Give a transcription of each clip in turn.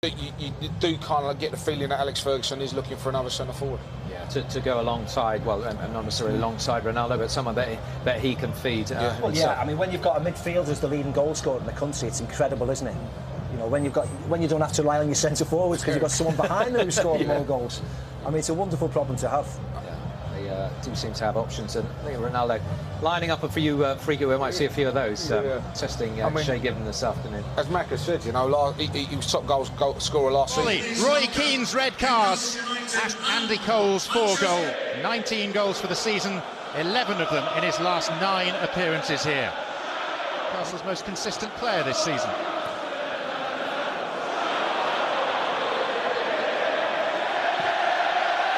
You do kind of get the feeling that Alex Ferguson is looking for another centre forward. Yeah, to go alongside, well, and not necessarily alongside Ronaldo, but someone that he can feed. Well, yeah, I mean, when you've got a midfielder as the leading goal scorer in the country, it's incredible, isn't it? You know, when you don't have to rely on your centre forwards because you've got someone behind them who's scoring more goals. I mean, it's a wonderful problem to have. Yeah, they do seem to have options, and I think Ronaldo lining up a few free kick. We might see a few of those testing Shea Given this afternoon. As Mac has said, you know, he was top goal scorer last season. Roy Keane's red cards, Andy Cole's 4 goal, 19 goals for the season, 11 of them in his last 9 appearances here. Newcastle's most consistent player this season.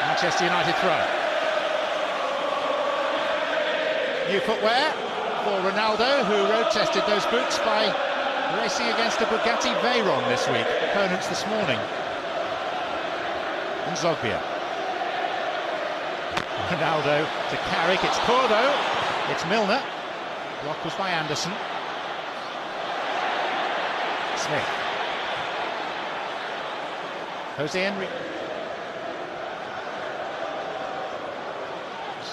Manchester United throw. New footwear for Ronaldo, who road-tested those boots by racing against a Bugatti Veyron this week. Opponents this morning. And Zogbia. Ronaldo to Carrick. It's Cordo. It's Milner. Block was by Anderson. Smith. Jose Henry.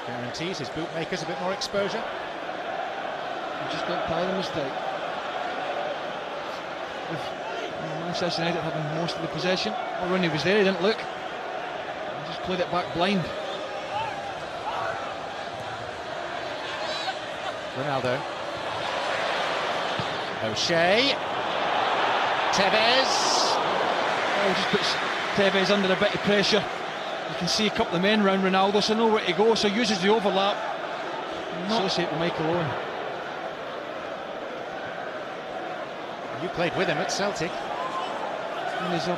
Guarantees his bootmakers a bit more exposure. You just don't play the mistake. With Manchester United having most of the possession, well, Rooney was there, he didn't look. He just played it back blind. Ronaldo. O'Shea. Tevez. Oh, just puts Tevez under a bit of pressure. You can see a couple of men around Ronaldo, so know where to go, so uses the overlap. Not associate with Michael Owen. You played with him at Celtic. And he's a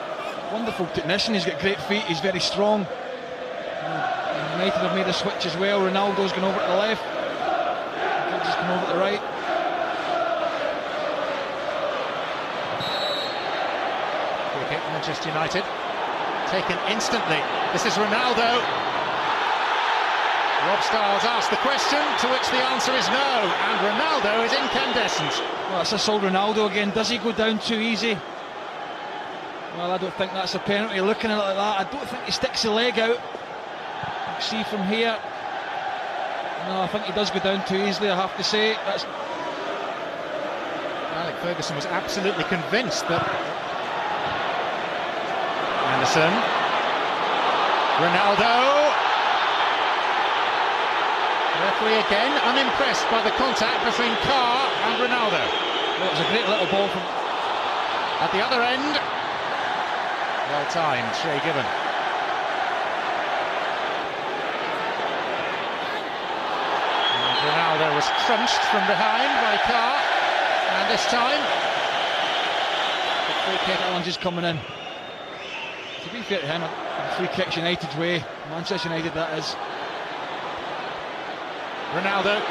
wonderful technician, he's got great feet, he's very strong. United have made a switch as well. Ronaldo's gone over to the left. Giggs has gone over to the right. Free kick, Manchester United. Taken instantly. This is Ronaldo. Rob Stiles asked the question, to which the answer is no, and Ronaldo is incandescent. Well, that's assault Ronaldo again. Does he go down too easy? Well, I don't think that's a penalty. Looking at it like that, I don't think he sticks the leg out. You can see from here. No, I think he does go down too easily, I have to say. That's... Alex Ferguson was absolutely convinced that... Anderson. Ronaldo. Referee again unimpressed by the contact between Carr and Ronaldo. Well, it was a great little ball from... At the other end. Well timed, Shea Given. And Ronaldo was crunched from behind by Carr. And this time, the free kick. That one just coming in. To be fair to him, free kicks United's way. Manchester United, that is. Ronaldo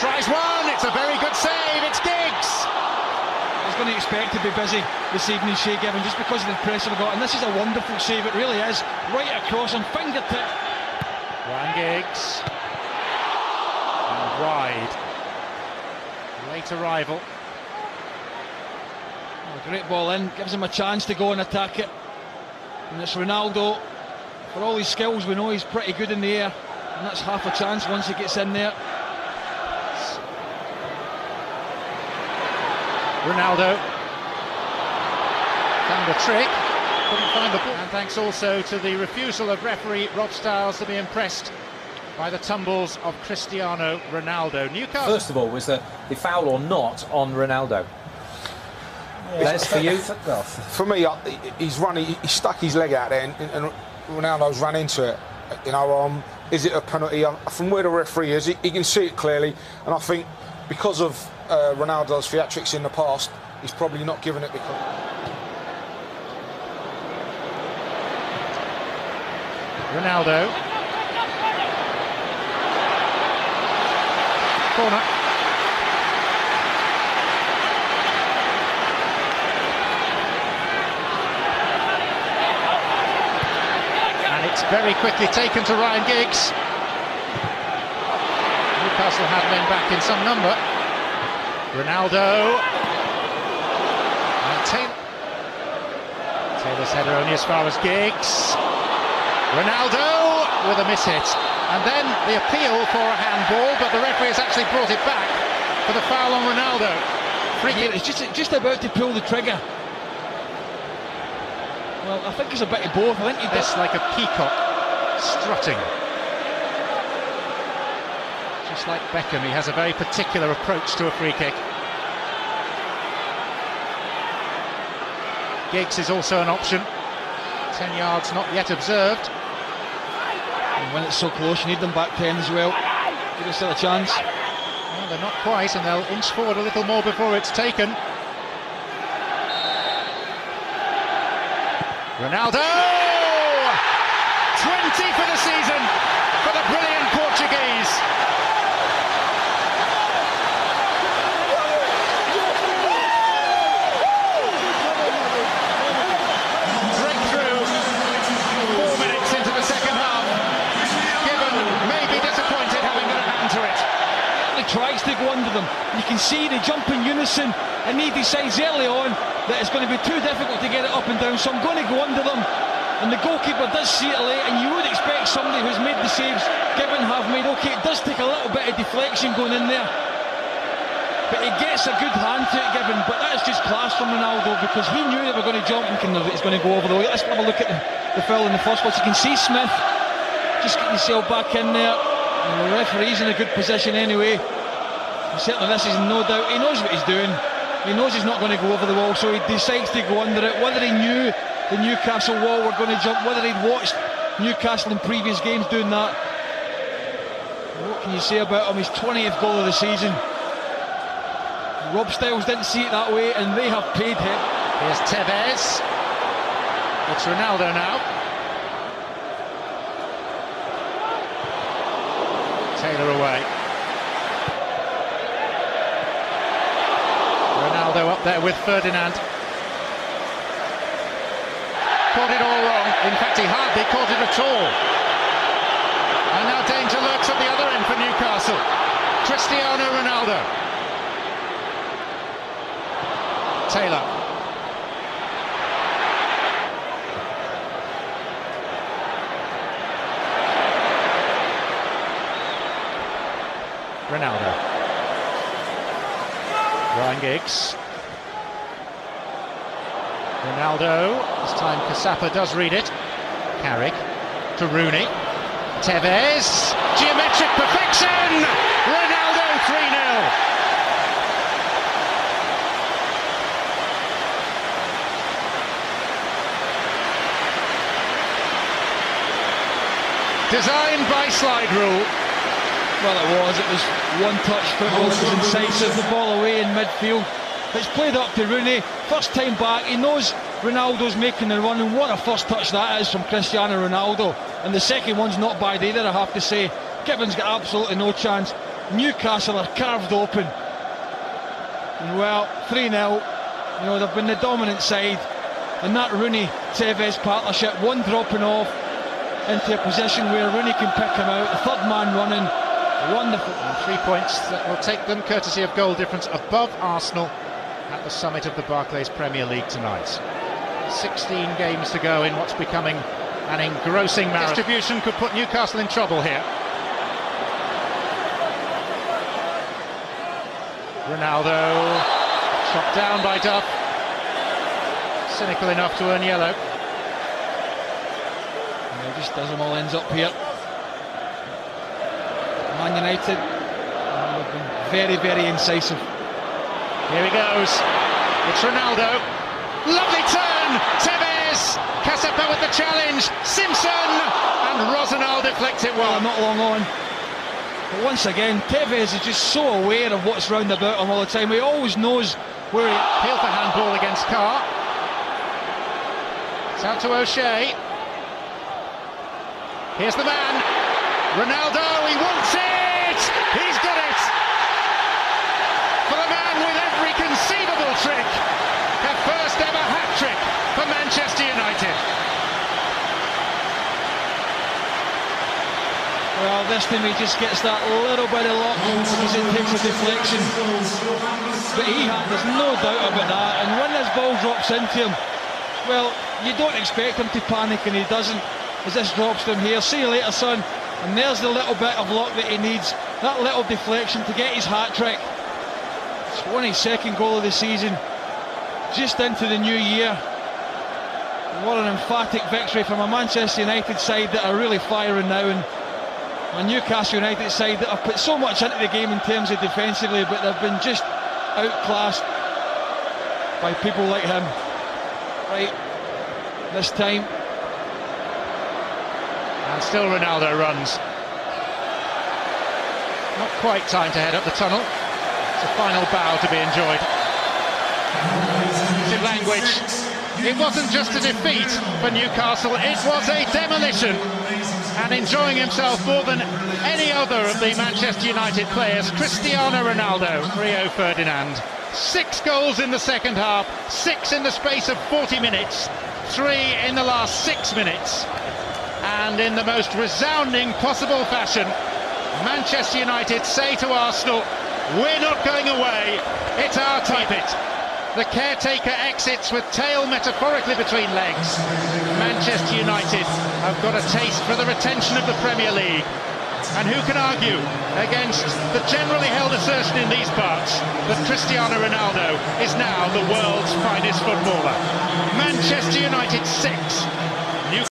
tries one, it's a very good save, it's Giggs! He's going to expect to be busy this evening, Shea Given, just because of the pressure they've got, and this is a wonderful save, it really is, right across on fingertip. Ryan Giggs. And wide. Late arrival. Oh, great ball in, gives him a chance to go and attack it. And it's Ronaldo. For all his skills, we know he's pretty good in the air. And that's half a chance once he gets in there. Ronaldo found a trick, couldn't find the ball. And thanks also to the refusal of referee Rob Stiles to be impressed by the tumbles of Cristiano Ronaldo. Newcastle. First of all, was the foul or not on Ronaldo? Les, for you? Well, for me, he's running. He stuck his leg out there, and Ronaldo's run into it. You know, is it a penalty? From where the referee is, he can see it clearly, and I think because of Ronaldo's theatrics in the past, he's probably not given it because. Ronaldo. Corner. It's very quickly taken to Ryan Giggs. Newcastle have men back in some number. Ronaldo. And Taylor's header only as far as Giggs. Ronaldo with a miss hit. And then the appeal for a handball, but the referee has actually brought it back for the foul on Ronaldo. Free kick. It's just about to pull the trigger. Well, I think it's a bit of both. I think It's like a peacock strutting. Just like Beckham, he has a very particular approach to a free kick. Giggs is also an option. 10 yards not yet observed. And when it's so close, you need them back 10 as well. Give us still a chance. Well, they're not quite, and they'll inch forward a little more before it's taken. Ronaldo! 20 for the season for the brilliant Portuguese. Breakthrough 4 minutes into the second half. Given may be disappointed having got a hand to it. He tries to go under them. You can see they jump in unison, and he decides early on that it's going to be too difficult to get it up and down, so I'm going to go under them. And the goalkeeper does see it late, and you would expect somebody who's made the saves Gibbon have made. Okay, it does take a little bit of deflection going in there, but he gets a good hand to it, Gibbon. But that is just class from Ronaldo, because he knew they were going to jump and it's going to go over the way. Let's have a look at the foul in the first place. You can see Smith just getting himself back in there, and the referee's in a good position anyway. And certainly this is no doubt, he knows what he's doing. He knows he's not going to go over the wall, so he decides to go under it. Whether he knew the Newcastle wall were going to jump, whether he'd watched Newcastle in previous games doing that, what can you say about him? His 20th goal of the season. Rob Styles didn't see it that way, and they have paid him. Here's Tevez. It's Ronaldo now. Taylor away. Ronaldo up there with Ferdinand. Caught it all wrong. In fact, he hardly caught it at all. And now danger lurks at the other end for Newcastle. Cristiano Ronaldo. Taylor. Ronaldo. Ryan Giggs. Ronaldo. This time Casapa does read it. Carrick to Rooney. Tevez. Geometric perfection! Ronaldo 3-0. Designed by slide rule. Well, it was one-touch football. It was incisive. The ball away in midfield. It's played up to Rooney. First time back, he knows Ronaldo's making the run, and what a first touch that is from Cristiano Ronaldo. And the second one's not bad either, I have to say. Gibbon's got absolutely no chance. Newcastle are carved open. And well, 3-0. You know, they've been the dominant side. And that Rooney-Tevez partnership, one dropping off into a position where Rooney can pick him out. The third man running. Wonderful. And 3 points that will take them, courtesy of goal difference, above Arsenal at the summit of the Barclays Premier League tonight. 16 games to go in what's becoming an engrossing marathon. Distribution could put Newcastle in trouble here. Ronaldo, shot down by Duff. Cynical enough to earn yellow. And just as them all ends up here. Man United have been very, very incisive. Here he goes. It's Ronaldo. Lovely turn. Tevez. Casapa with the challenge. Simpson. And Rosenal deflects it well. Not long on. But once again, Tevez is just so aware of what's round about him all the time. He always knows where he... Appeal for handball against Carr. It's out to O'Shea. Here's the man. Ronaldo, he wants it! He's got it! For the man with every conceivable trick. A first ever hat-trick for Manchester United. Well, this time he just gets that little bit of luck because it takes a deflection. But there's no doubt about that. And when this ball drops into him, Well, you don't expect him to panic, and he doesn't, as this drops to him here. See you later, son. And there's the little bit of luck that he needs, that little deflection to get his hat-trick. It's won his second goal of the season, just into the new year. What an emphatic victory from a Manchester United side that are really firing now, and a Newcastle United side that have put so much into the game in terms of defensively, but they've been just outclassed by people like him. Right, this time. And still Ronaldo runs. Not quite time to head up the tunnel. It's a final bow to be enjoyed. In language, it wasn't just a defeat for Newcastle, it was a demolition. And enjoying himself more than any other of the Manchester United players, Cristiano Ronaldo, Rio Ferdinand. 6 goals in the second half, 6 in the space of 40 minutes, 3 in the last 6 minutes. And in the most resounding possible fashion, Manchester United say to Arsenal, we're not going away, it's our tippet. The caretaker exits with tail metaphorically between legs. Manchester United have got a taste for the retention of the Premier League. And who can argue against the generally held assertion in these parts that Cristiano Ronaldo is now the world's finest footballer? Manchester United 6,